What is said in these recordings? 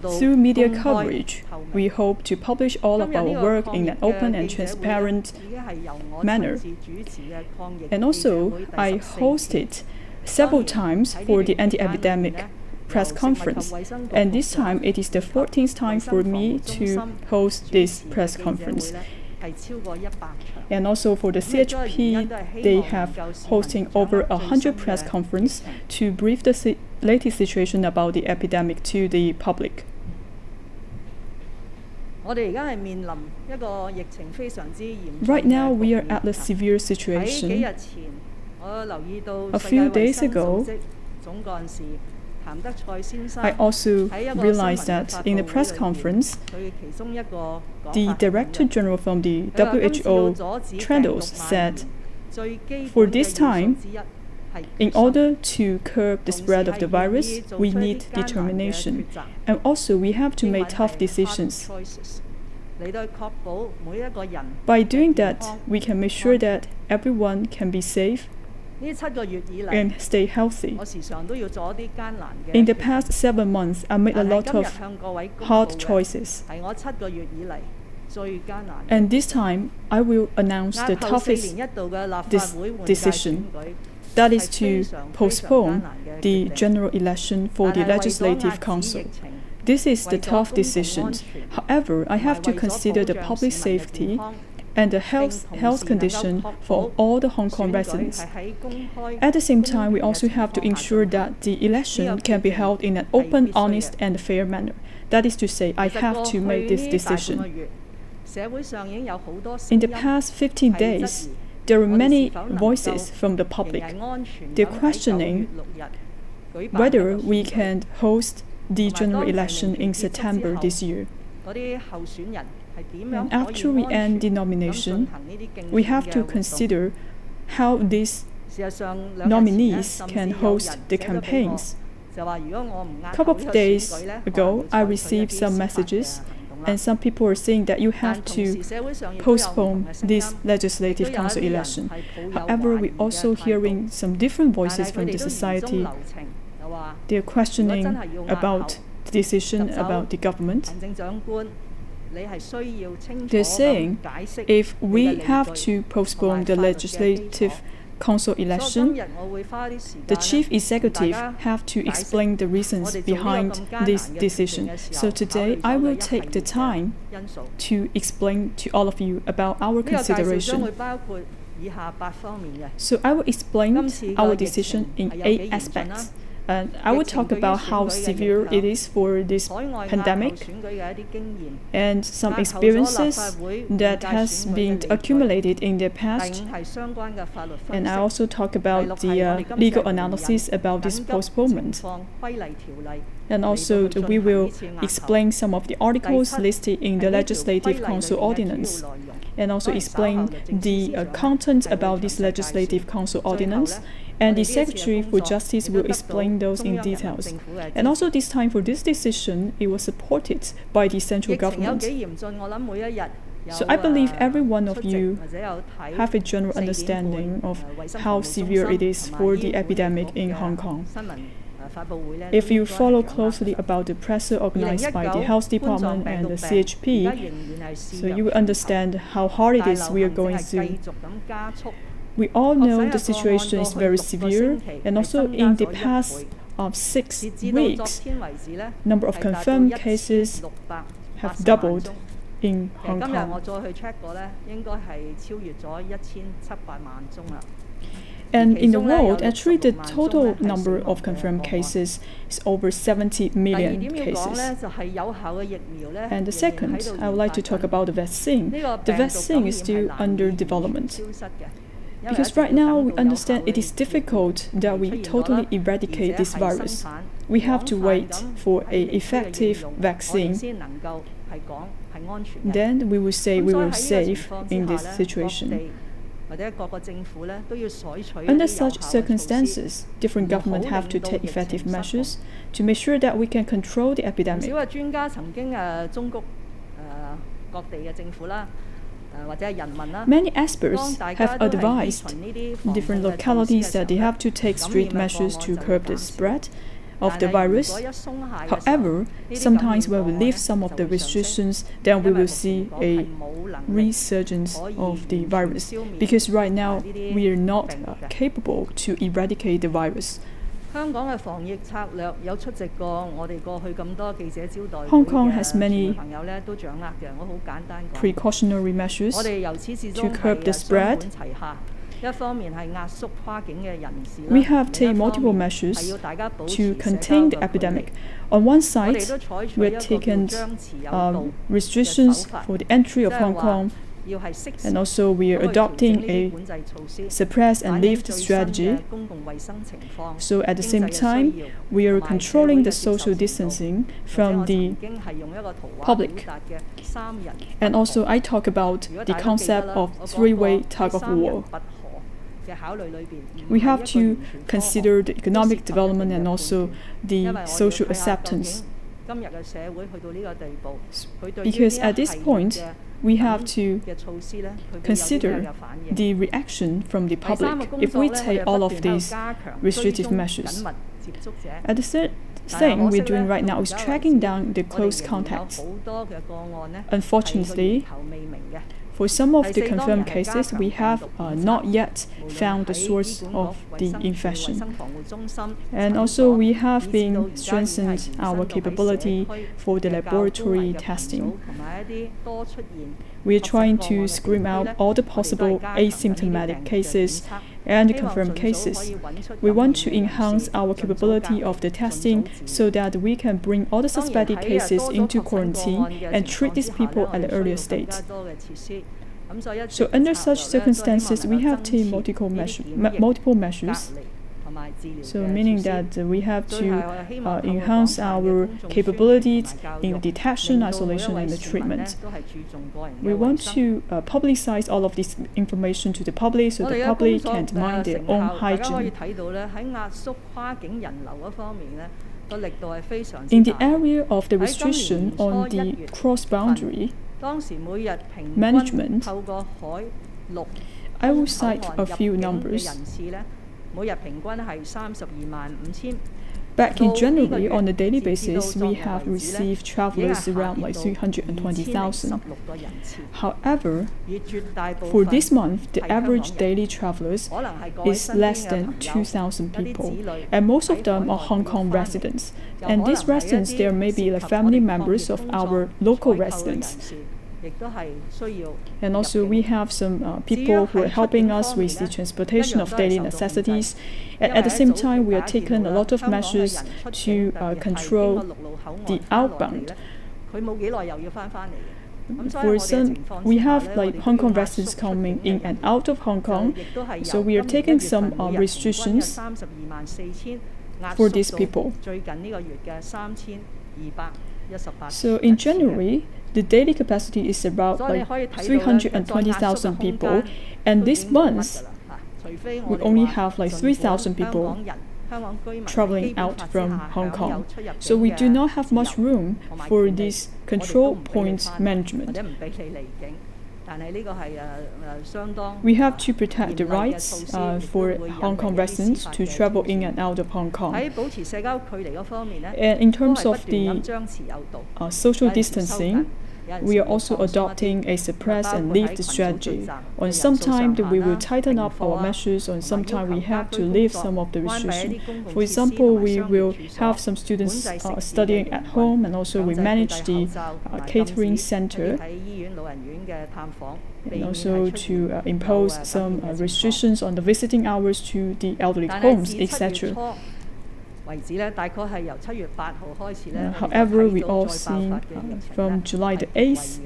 Through media coverage, we hope to publish all of our work in an open and transparent manner. And also, I hosted several times for the anti-epidemic press conference, and this time it is the 14th time for me to host this press conference. And also for the CHP, they have hosting over 100 press conferences to brief the latest situation about the epidemic to the public. Right now, we are at a severe situation. A few days ago, I also realized that in the press conference, the Director General from the WHO, Tedros, said, for this time, in order to curb the spread of the virus, we need determination. And also, we have to make tough decisions. By doing that, we can make sure that everyone can be safe and stay healthy. In the past 7 months, I made a lot of hard choices. And this time, I will announce the toughest decision. That is to postpone the general election for the Legislative Council. This is the tough decision. However, I have to consider the public safety and the health condition for all the Hong Kong residents. At the same time, we also have to ensure that the election can be held in an open, honest, and fair manner. That is to say, I have to make this decision. In the past 15 days, there are many voices from the public. They're questioning whether we can host the general election in September this year. And after we end the nomination, we have to consider how these nominees can host the campaigns. A couple of days ago, I received some messages, and some people are saying that you have to postpone this Legislative Council election. However, we're also hearing some different voices from the society. They're questioning about the decision about the government. They're saying if we have to postpone the Legislative Council election, the Chief Executive have to explain the reasons behind this decision. So today, I will take the time to explain to all of you about our consideration. So I will explain our decision in 8 aspects. I will talk about how severe it is for this pandemic and some experiences that has been accumulated in the past. And I also talk about the legal analysis about this postponement. And also we will explain some of the articles listed in the Legislative Council Ordinance, and also explain the content about this Legislative Council Ordinance. And the Secretary for Justice will explain those in details. And also this time for this decision, it was supported by the central government. So I believe every one of you have a general understanding of how severe it is for the epidemic in Hong Kong. If you follow closely about the press organized by the Health Department and the CHP, so you will understand how hard it is we are going through. We all know the situation is very severe, and also in the past 6 weeks, number of confirmed cases have doubled in Hong Kong. And in the world, actually the total number of confirmed cases is over 70 million cases. And the second, I would like to talk about the vaccine. The vaccine is still under development. Because right now we understand it is difficult that we totally eradicate this virus. We have to wait for an effective vaccine. Then we will say we will save in this situation. Under such circumstances, different governments have to take effective measures to make sure that we can control the epidemic. Many experts have advised different localities that they have to take strict measures to curb the spread. of the virus. However, sometimes when we lift some of the restrictions, then we will see a resurgence of the virus, because right now we are not capable to eradicate the virus. Hong Kong has many precautionary measures to curb the spread. We have taken multiple measures to contain the epidemic. On one side, we have taken restrictions for the entry of Hong Kong, and also we are adopting a suppress and lift strategy. So at the same time, we are controlling the social distancing from the public. And also I talk about the concept of three-way tug of war. We have to consider the economic development and also the social acceptance. Because at this point, we have to consider the reaction from the public if we take all of these restrictive measures. At the thing we're doing right now is tracking down the close contacts. Unfortunately, for some of the confirmed cases, we have not yet found the source of the infection. And also, we have been strengthened our capability for the laboratory testing. We are trying to screen out all the possible asymptomatic cases and confirmed cases. We want to enhance our capability of the testing so that we can bring all the suspected cases into quarantine and treat these people at an earlier stage. So under such circumstances, we have taken multiple measures. So meaning that we have to enhance our capabilities in detection, isolation, and the treatment. We want to publicize all of this information to the public so the public can mind their own hygiene. In the area of the restriction on the cross-boundary management, I will cite a few numbers. Back in January, on a daily basis, we have received travelers around like 320,000. However, for this month, the average daily travelers is less than 2,000 people, and most of them are Hong Kong residents. And these residents, there may be like family members of our local residents. And also we have some people who are helping us with the transportation of daily necessities. And at the same time, we are taking a lot of measures to control the outbound. For some, we have like Hong Kong residents coming in and out of Hong Kong, so we are taking some restrictions for these people. So in January, the daily capacity is about like 320,000 people, and this month we only have like 3,000 people traveling out from Hong Kong. So we do not have much room for this control point management. We have to protect the rights for Hong Kong residents to travel in and out of Hong Kong. And in terms of the social distancing, we are also adopting a suppress and lift strategy. On some time, we will tighten up our measures. On some time, we have to lift some of the restrictions. For example, we will have some students studying at home, and also we manage the catering center, and also to impose some restrictions on the visiting hours to the elderly homes, etc. However, we all seen from July the 8th,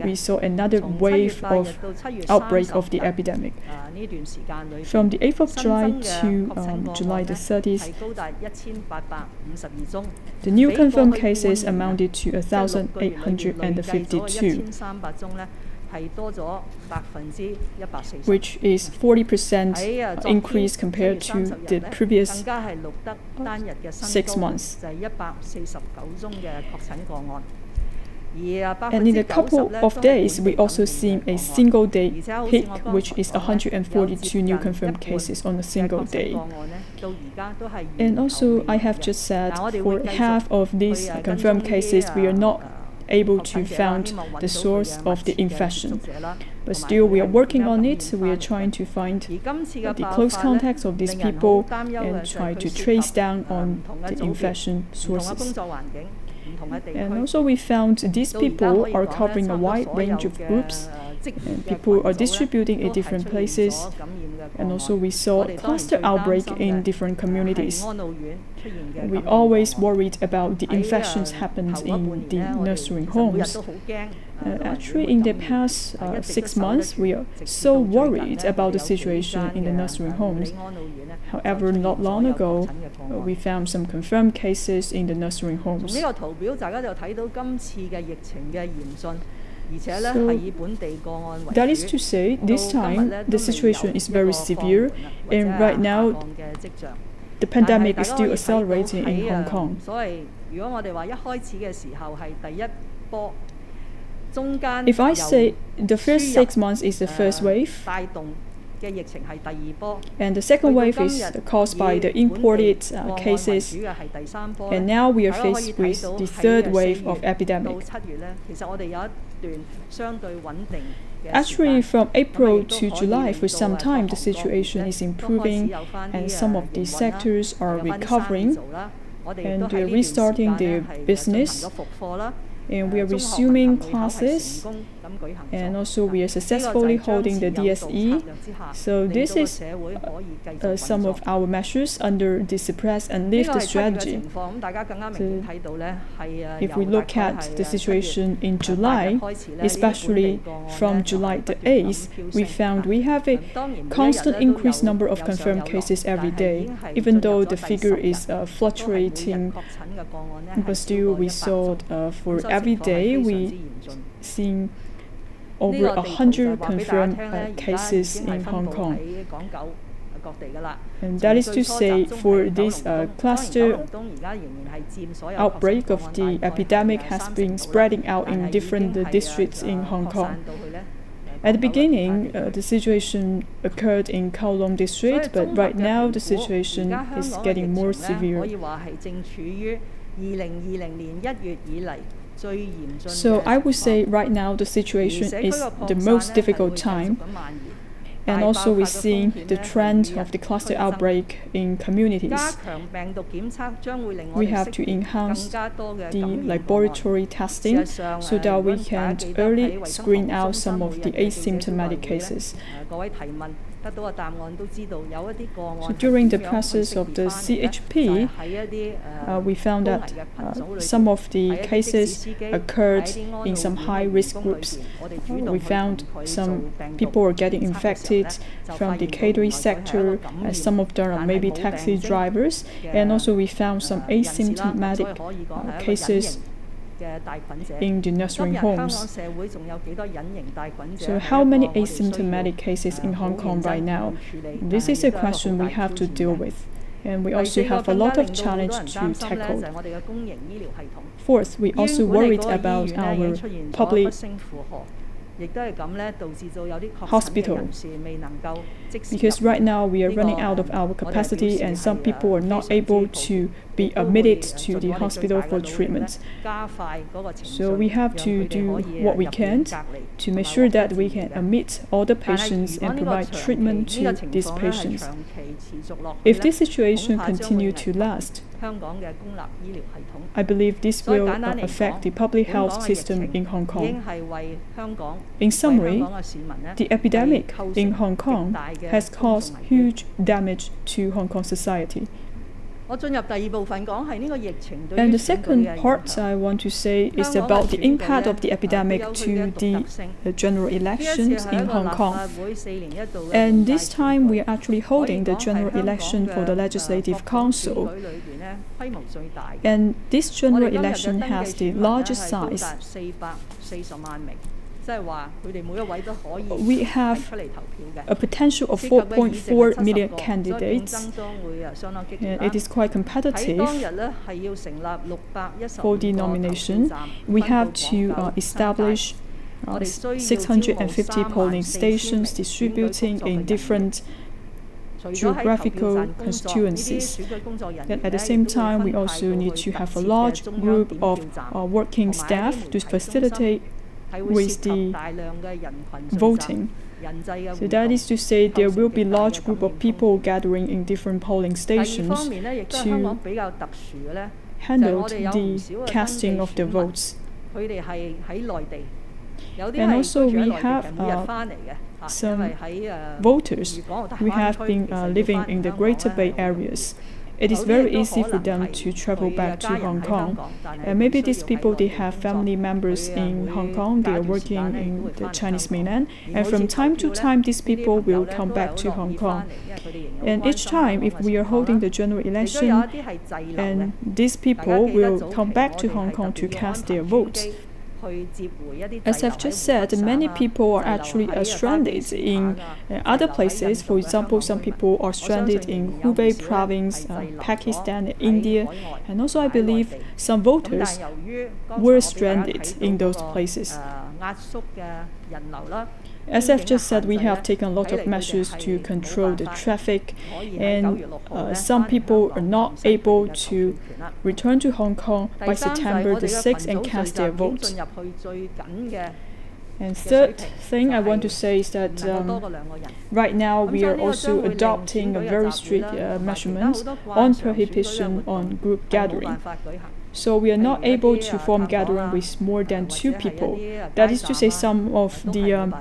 we saw another wave of outbreak of the epidemic. From the 8th of July to July the 30th, the new confirmed cases amounted to 1,852. Which is 40% increase compared to the previous 6 months. And in a couple of days, we also see a single-day peak, which is 142 new confirmed cases on a single day. And also, I have just said, for half of these confirmed cases, we are not able to find the source of the infection. But still, we are working on it. We are trying to find the close contacts of these people and try to trace down on the infection sources. And also we found these people are covering a wide range of groups, and people are distributing in different places. And also we saw a cluster outbreak in different communities. We always worried about the infections happened in the nursing homes. Actually, in the past 6 months, we are so worried about the situation in the nursing homes. However, not long ago, we found some confirmed cases in the nursing homes. So, that is to say, this time the situation is very severe, and right now the pandemic is still accelerating in Hong Kong. If I say the first 6 months is the first wave, and the second wave is caused by the imported cases, and now we are faced with the third wave of epidemic. Actually, from April to July, for some time, the situation is improving, and some of the sectors are recovering, and they are restarting their business. And we are resuming classes, and also we are successfully holding the DSE. So this is some of our measures under the suppress and lift strategy. So if we look at the situation in July, especially from July the 8th, we found we have a constant increased number of confirmed cases every day, even though the figure is fluctuating, but still we saw for every day we see over 100 confirmed cases in Hong Kong. And that is to say, for this cluster outbreak of the epidemic has been spreading out in different districts in Hong Kong. At the beginning, the situation occurred in Kowloon district, but right now the situation is getting more severe. So I would say right now the situation is the most difficult time. And also we're seeing the trend of the cluster outbreak in communities. We have to enhance the laboratory testing so that we can early screen out some of the asymptomatic cases. So during the process of the CHP, we found that some of the cases occurred in some high-risk groups. We found some people were getting infected from the catering sector, and some of them are maybe taxi drivers, and also we found some asymptomatic cases in the nursing homes. So how many asymptomatic cases in Hong Kong right now? This is a question we have to deal with, and we also have a lot of challenge to tackle. Fourth, we also worried about our public hospital, because right now we are running out of our capacity and some people are not able to be admitted to the hospital for treatment. So we have to do what we can to make sure that we can admit all the patients and provide treatment to these patients. If this situation continues to last, I believe this will affect the public health system in Hong Kong. In summary, the epidemic in Hong Kong has caused huge damage to Hong Kong society. And the second part I want to say is about the impact of the epidemic to the general elections in Hong Kong. And this time we are actually holding the general election for the Legislative Council. And this general election has the largest size. We have a potential of 4.4 million candidates, and it is quite competitive. For the nomination, we have to establish 650 polling stations distributing in different geographical constituencies. And at the same time, we also need to have a large group of working staff to facilitate with the voting. So that is to say, there will be large group of people gathering in different polling stations to handle the casting of the votes. And also we have some voters who have been living in the Greater Bay areas. It is very easy for them to travel back to Hong Kong. And maybe these people, they have family members in Hong Kong, they are working in the Chinese mainland, and from time to time these people will come back to Hong Kong. And each time, if we are holding the general election, and these people will come back to Hong Kong to cast their votes. As I've just said, many people are actually stranded in other places. For example, some people are stranded in Hubei province, Pakistan, India, and also I believe some voters were stranded in those places. As I've just said, we have taken a lot of measures to control the traffic, and some people are not able to return to Hong Kong by September the 6th and cast their votes. And third thing I want to say is that right now we are also adopting a very strict measurement on prohibition on group gathering. So we are not able to form gathering with more than 2 people. That is to say, some of the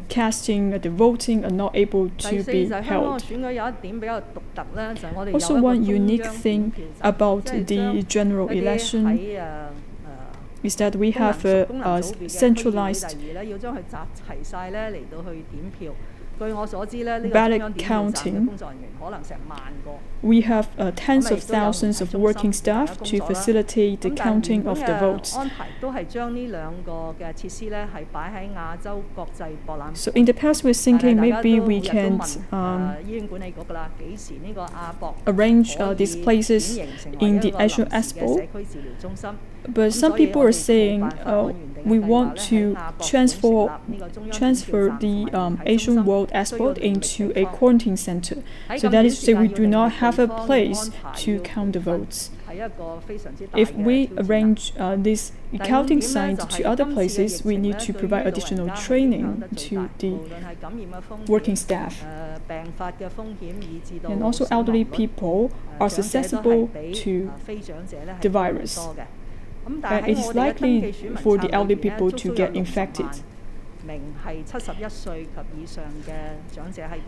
casting, the voting are not able to be held. Also, one unique thing about the general election is that we have a centralized ballot counting. We have tens of thousands of working staff to facilitate the counting of the votes. So in the past, we're thinking maybe we can arrange these places in the Asian Expo. But some people are saying we want to transfer the Asian World Expo into a quarantine center. So that is to say, we do not have a place to count the votes. If we arrange this counting site to other places, we need to provide additional training to the working staff. And also elderly people are susceptible to the virus. And it is likely for the elderly people to get infected.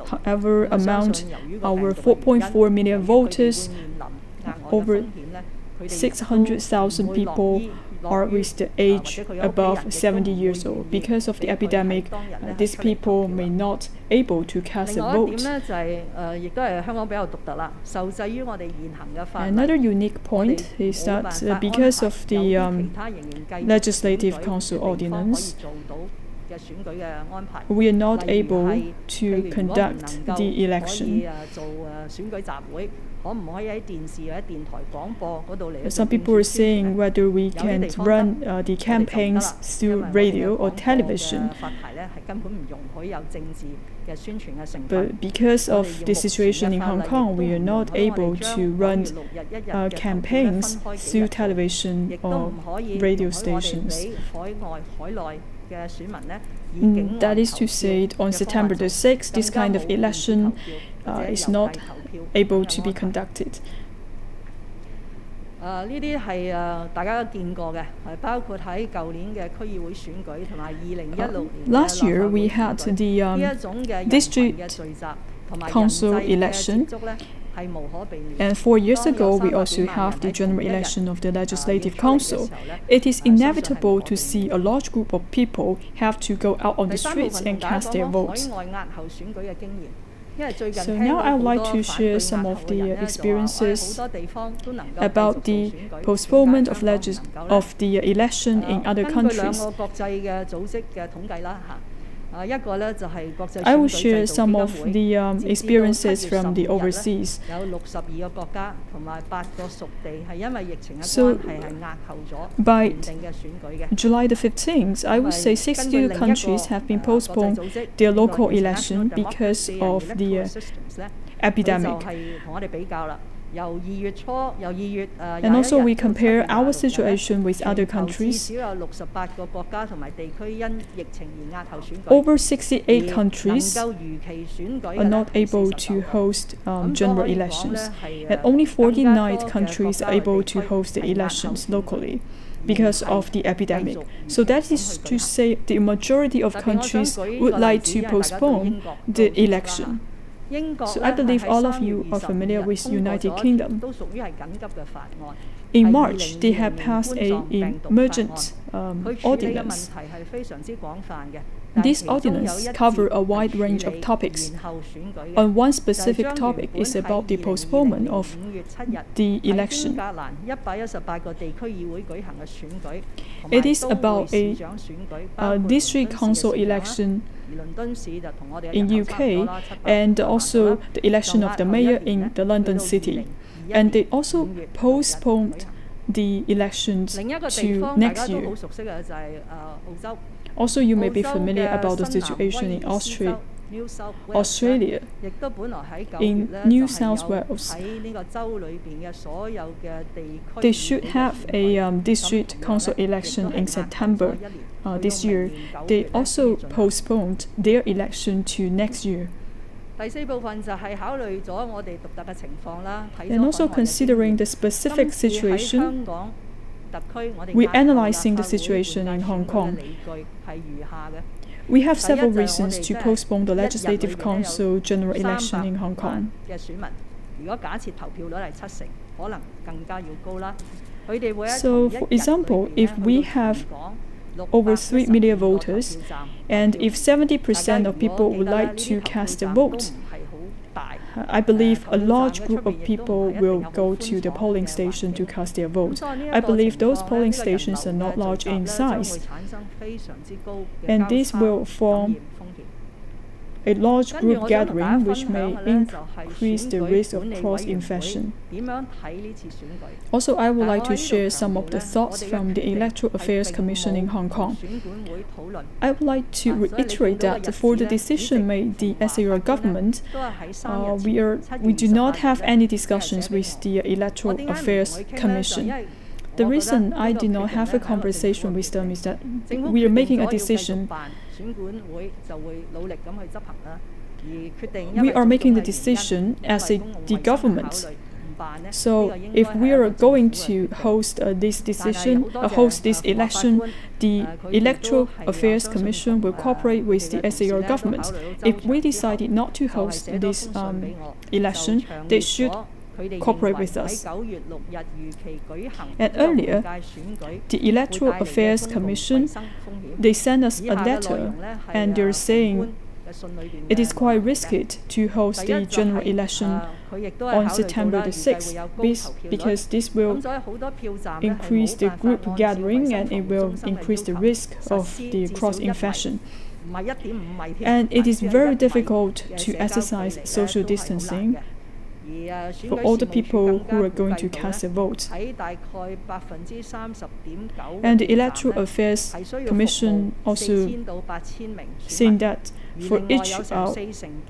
However, among our 4.4 million voters, over 600,000 people are with the age above 70 years old. Because of the epidemic, these people may not able to cast a vote. Another unique point is that because of the Legislative Council Ordinance, we are not able to conduct the election. Some people are saying whether we can run the campaigns through radio or television. But because of the situation in Hong Kong, we are not able to run campaigns through television or radio stations. That is to say, on September the 6th, this kind of election is not able to be conducted. Last year, we had the district council election. And 4 years ago, we also have the general election of the Legislative Council. It is inevitable to see a large group of people have to go out on the streets and cast their votes. So now I would like to share some of the experiences about the postponement of the election in other countries. I will share some of the experiences from the overseas. So by July the 15th, I would say 62 countries have been postponed their local election because of the epidemic. And also we compare our situation with other countries. Over 68 countries are not able to host general elections, and only 49 countries are able to host the elections locally because of the epidemic. So that is to say the majority of countries would like to postpone the election. So I believe all of you are familiar with United Kingdom. In March, they have passed an emergent ordinance. This ordinance covers a wide range of topics. On one specific topic is about the postponement of the election. It is about a district council election in UK and also the election of the mayor in the London city. And they also postponed the elections to next year. Also, you may be familiar about the situation in Australia. In New South Wales, they should have a district council election in September this year. They also postponed their election to next year. And also considering the specific situation, we're analyzing the situation in Hong Kong. We have several reasons to postpone the Legislative Council general election in Hong Kong. So, for example, if we have over 3 million voters, and if 70% of people would like to cast a vote, I believe a large group of people will go to the polling station to cast their vote. I believe those polling stations are not large in size, and this will form a large group gathering which may increase the risk of cross-infection. Also, I would like to share some of the thoughts from the Electoral Affairs Commission in Hong Kong. I would like to reiterate that for the decision made the SAR government, we do not have any discussions with the Electoral Affairs Commission. The reason I did not have a conversation with them is that we are making a decision. We are making the decision as the government. So if we are going to host this election, the Electoral Affairs Commission will cooperate with the SAR government. If we decided not to host this election, they should cooperate with us. And earlier, the Electoral Affairs Commission, they sent us a letter, and they're saying it is quite risky to host the general election on September the 6th because this will increase the group gathering and it will increase the risk of the cross-infection. And it is very difficult to exercise social distancing for all the people who are going to cast a vote. And the Electoral Affairs Commission also saying that for each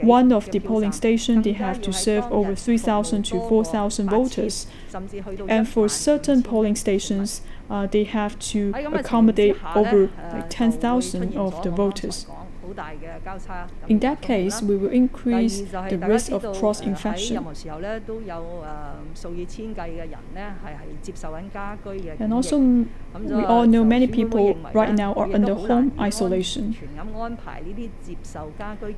one of the polling stations, they have to serve over 3,000 to 4,000 voters. And for certain polling stations, they have to accommodate over 10,000 of the voters. In that case, we will increase the risk of cross-infection. And also, we all know many people right now are under home isolation.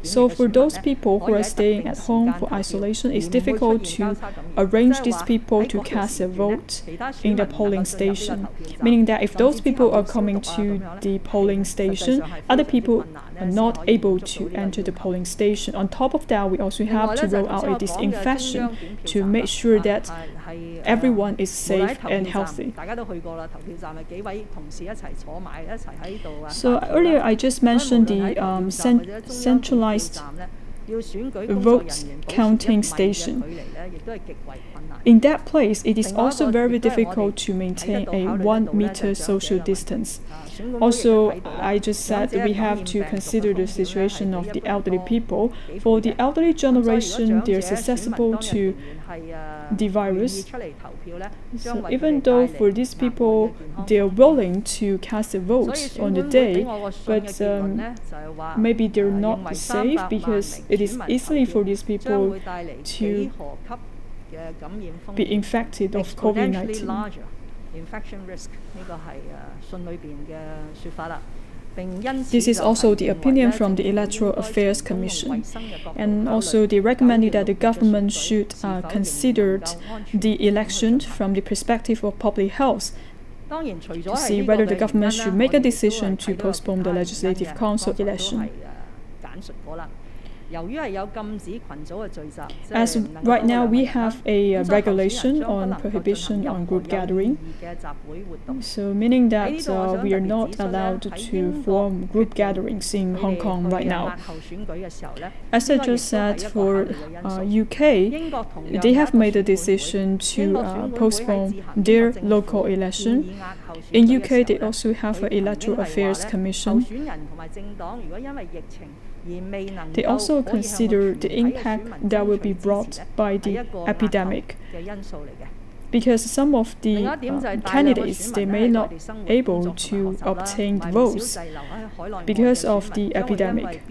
So for those people who are staying at home for isolation, it's difficult to arrange these people to cast a vote in the polling station. Meaning that if those people are coming to the polling station, other people are not able to enter the polling station. On top of that, we also have to roll out a disinfection to make sure that everyone is safe and healthy. So earlier I just mentioned the centralized vote counting station. In that place, it is also very difficult to maintain a 1 meter social distance. Also, I just said we have to consider the situation of the elderly people. For the elderly generation, they are susceptible to the virus. So even though for these people, they are willing to cast a vote on the day, but maybe they're not safe because it is easy for these people to be infected of COVID-19. This is also the opinion from the Electoral Affairs Commission. And also they recommended that the government should consider the election from the perspective of public health to see whether the government should make a decision to postpone the Legislative Council election. As right now we have a regulation on prohibition on group gathering, so meaning that we are not allowed to form group gatherings in Hong Kong right now. As I just said, for UK, they have made a decision to postpone their local election. In UK, they also have an Electoral Affairs Commission. They also consider the impact that will be brought by the epidemic, because some of the candidates, they may not be able to obtain votes because of the epidemic.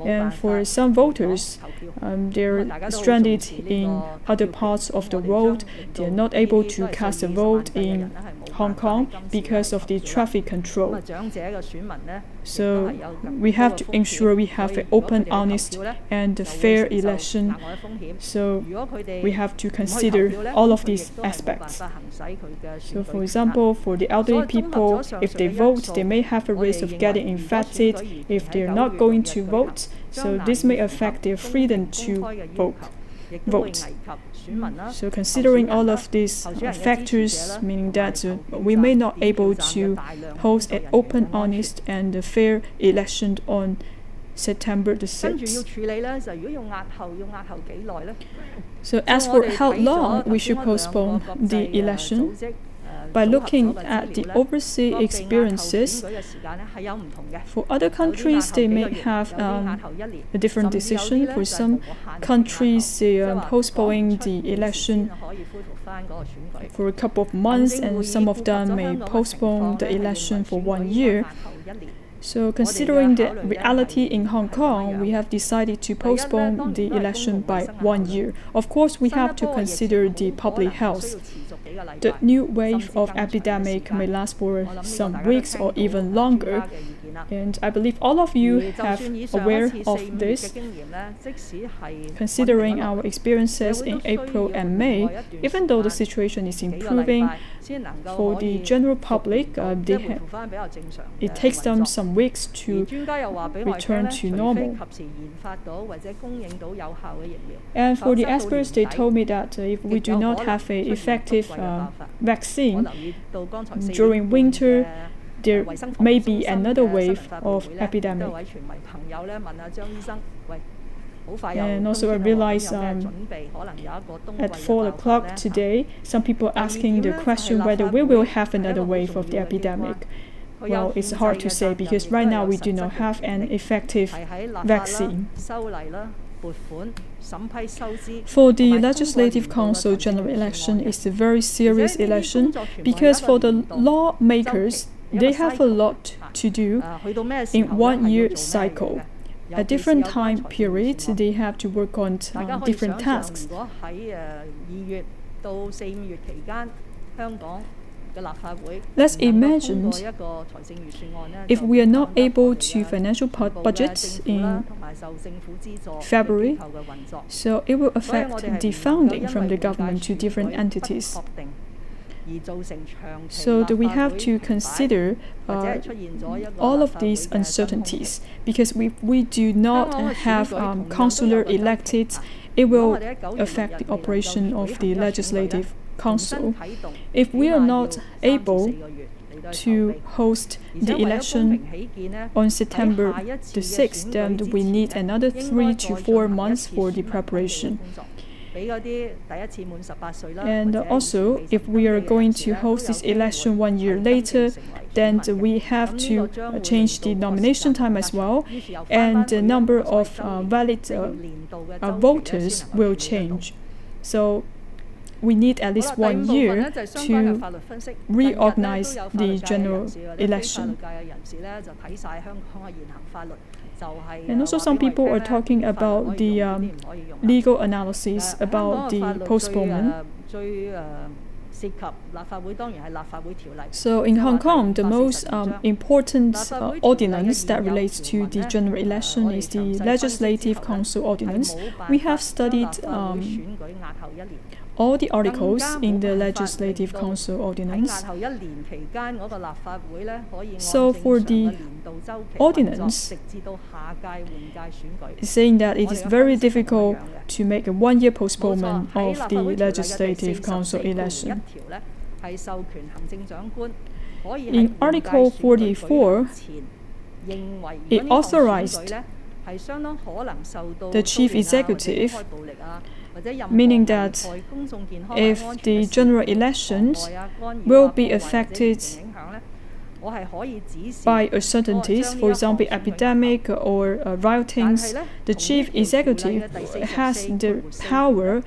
And for some voters, they're stranded in other parts of the world. They're not able to cast a vote in Hong Kong because of the traffic control. So we have to ensure we have an open, honest, and fair election. So we have to consider all of these aspects. So for example, for the elderly people, if they vote, they may have a risk of getting infected if they're not going to vote. So this may affect their freedom to vote. So considering all of these factors, meaning that we may not be able to host an open, honest, and fair election on September the 6th. So as for how long we should postpone the election, by looking at the overseas experiences, for other countries they may have a different decision. For some countries, they are postponing the election for a couple of months, and some of them may postpone the election for 1 year. So considering the reality in Hong Kong, we have decided to postpone the election by 1 year. Of course, we have to consider the public health. The new wave of epidemic may last for some weeks or even longer. And I believe all of you have aware of this. Considering our experiences in April and May, even though the situation is improving, for the general public, it takes them some weeks to return to normal. And for the experts, they told me that if we do not have an effective vaccine during winter, there may be another wave of epidemic. And also I realized at 4 o'clock today, some people asking the question whether we will have another wave of the epidemic. Well, it's hard to say because right now we do not have an effective vaccine. For the Legislative Council general election, it's a very serious election because for the lawmakers, they have a lot to do in 1 year cycle. At different time periods, they have to work on different tasks. Let's imagine if we are not able to financial budget in February, so it will affect the funding from the government to different entities. So we have to consider all of these uncertainties, because we do not have councillor elected, it will affect the operation of the Legislative Council. If we are not able to host the election on September the 6th, then we need another 3 to 4 months for the preparation. And also, if we are going to host this election 1 year later, then we have to change the nomination time as well, and the number of valid voters will change. So we need at least 1 year to reorganize the general election. And also some people are talking about the legal analysis about the postponement. So in Hong Kong, the most important ordinance that relates to the general election is the Legislative Council Ordinance. We have studied all the articles in the Legislative Council Ordinance. So for the ordinance, saying that it is very difficult to make a 1 year postponement of the Legislative Council election. In Article 44, it authorized the chief executive, meaning that if the general elections will be affected by uncertainties, for example, epidemic or riotings, the chief executive has the power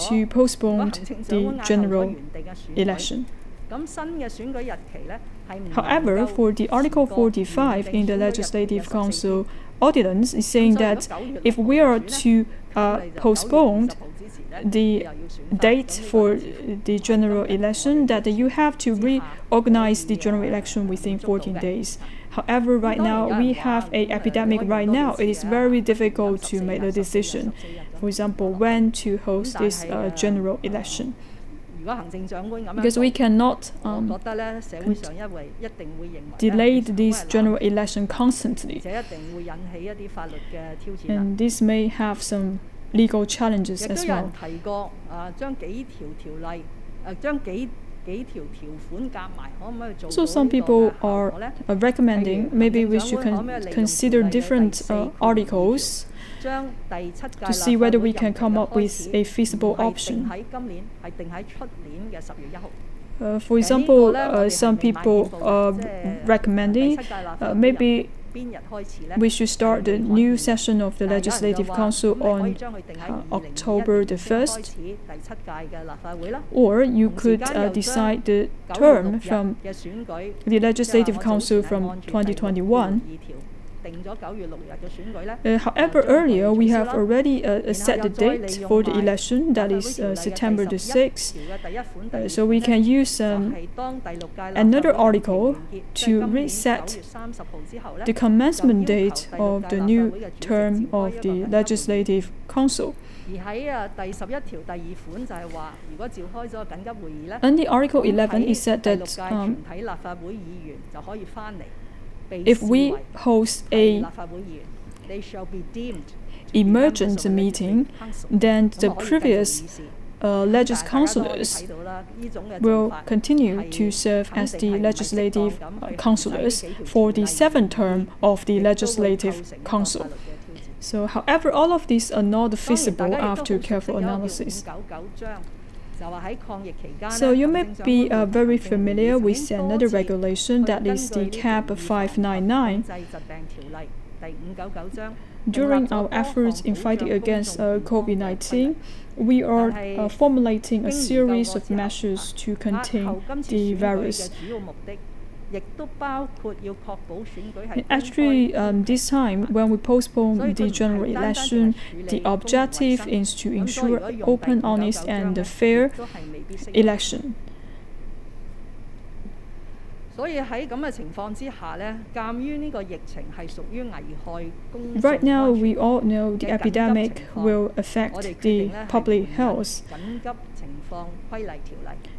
to postpone the general election. However, for the Article 45 in the Legislative Council Ordinance is saying that if we are to postpone the date for the general election, that you have to reorganize the general election within 14 days. However, right now we have an epidemic right now. It is very difficult to make a decision, for example, when to host this general election. Because we cannot delay this general election constantly. And this may have some legal challenges as well. So some people are recommending maybe we should consider different articles to see whether we can come up with a feasible option. For example, some people are recommending maybe we should start the new session of the Legislative Council on October the 1st, or you could decide the term from the Legislative Council from 2021. However, earlier we have already set the date for the election, that is September the 6th. So we can use another article to reset the commencement date of the new term of the Legislative Council. And the Article 11 is said that if we host a emergent meeting, then the previous councillors will continue to serve as the legislative councillors for the 7th term of the Legislative Council. So, however, all of these are not feasible after careful analysis. So you may be very familiar with another regulation, that is the CAB 599. During our efforts in fighting against COVID-19, we are formulating a series of measures to contain the virus. Actually, this time, when we postpone the general election, the objective is to ensure open, honest, and fair election. Right now, we all know the epidemic will affect the public health.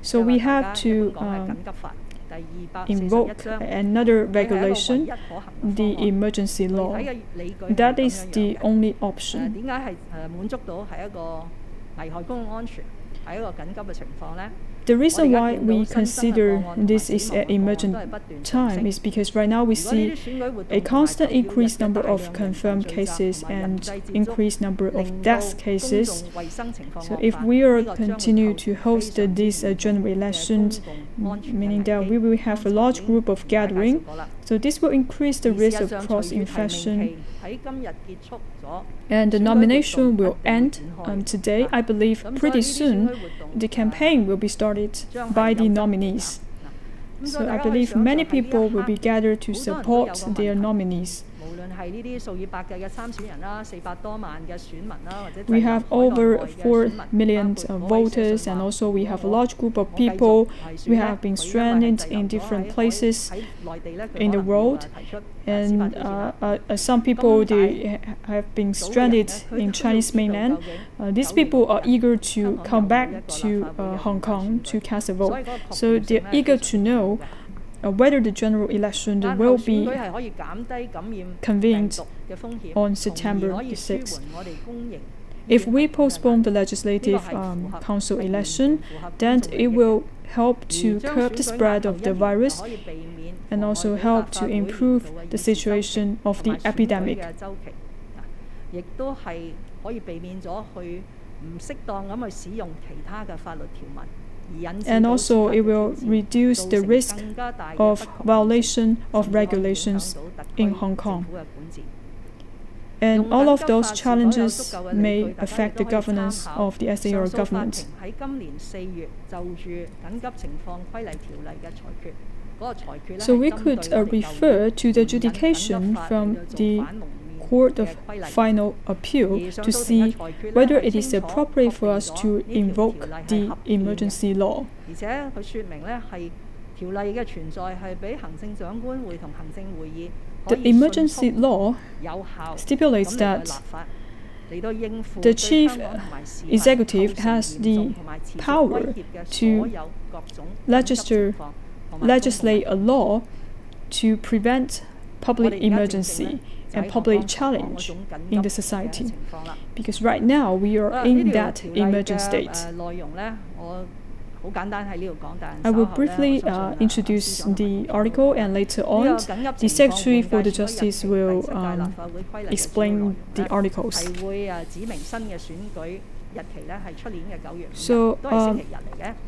So we have to invoke another regulation, the emergency law. That is the only option. The reason why we consider this is an emergent time is because right now we see a constant increased number of confirmed cases and increased number of death cases. So if we are continue to host these general elections, meaning that we will have a large group of gathering, so this will increase the risk of cross-infection. And the nomination will end today. I believe pretty soon the campaign will be started by the nominees. So I believe many people will be gathered to support their nominees. We have over 4 million voters, and also we have a large group of people who have been stranded in different places in the world. And some people, they have been stranded in Chinese mainland. These people are eager to come back to Hong Kong to cast a vote. So they're eager to know whether the general election will be convened on September the 6th. If we postpone the legislative council election, then it will help to curb the spread of the virus and also help to improve the situation of the epidemic. And also it will reduce the risk of violation of regulations in Hong Kong. And all of those challenges may affect the governance of the SAR government. So we could refer to the adjudication from the Court of Final Appeal to see whether it is appropriate for us to invoke the emergency law. The emergency law stipulates that the chief executive has the power to legislate a law to prevent public emergency and public challenge in the society. Because right now we are in that emergent state. I will briefly introduce the article, and later on the Secretary for the Justice will explain the articles. So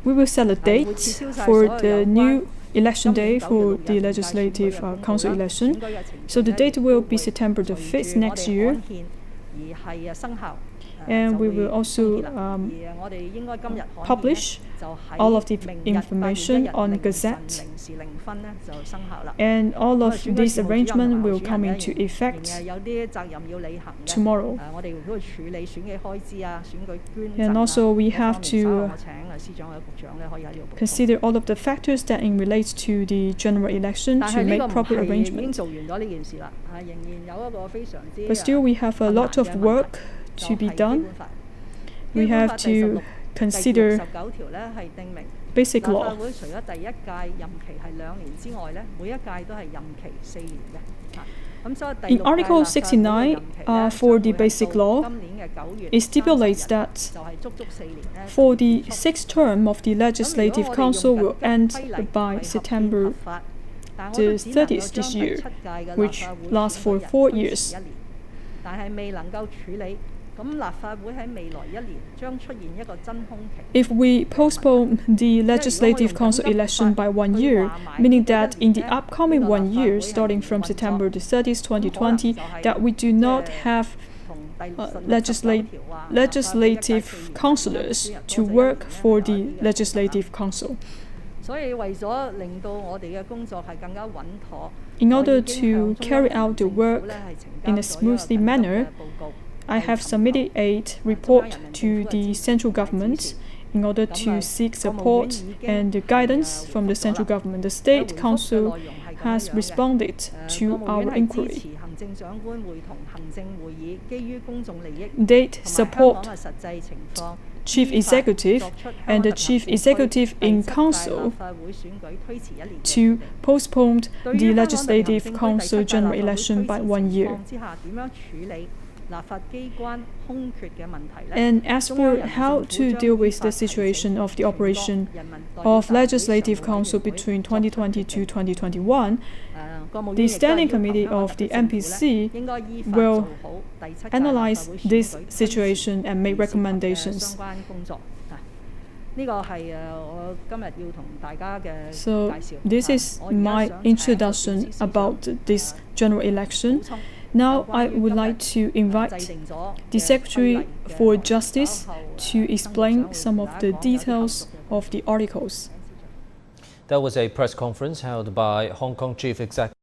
we will set a date for the new election day for the Legislative Council election. So the date will be September the 5th next year. And we will also publish all of the information on Gazette. And all of this arrangement will come into effect tomorrow. And also we have to consider all of the factors that relate to the general election to make proper arrangements. But still we have a lot of work to be done. We have to consider basic law. In Article 69 for the basic law, it stipulates that for the 6th term of the Legislative Council will end by September the 30th this year, which lasts for 4 years. If we postpone the Legislative Council election by 1 year, meaning that in the upcoming 1 year, starting from September the 30th, 2020, that we do not have legislative councillors to work for the Legislative Council. In order to carry out the work in a smoothly manner, I have submitted a report to the central government, in order to seek support and guidance from the central government. The State Council has responded to our inquiry. They support Chief Executive and the Chief Executive in Council to postpone the Legislative Council general election by 1 year. And as for how to deal with the situation of the operation of Legislative Council between 2020 to 2021, the Standing Committee of the NPC will analyze this situation and make recommendations. So this is my introduction about this general election. Now I would like to invite the Secretary for Justice to explain some of the details of the articles. That was a press conference held by Hong Kong Chief Executive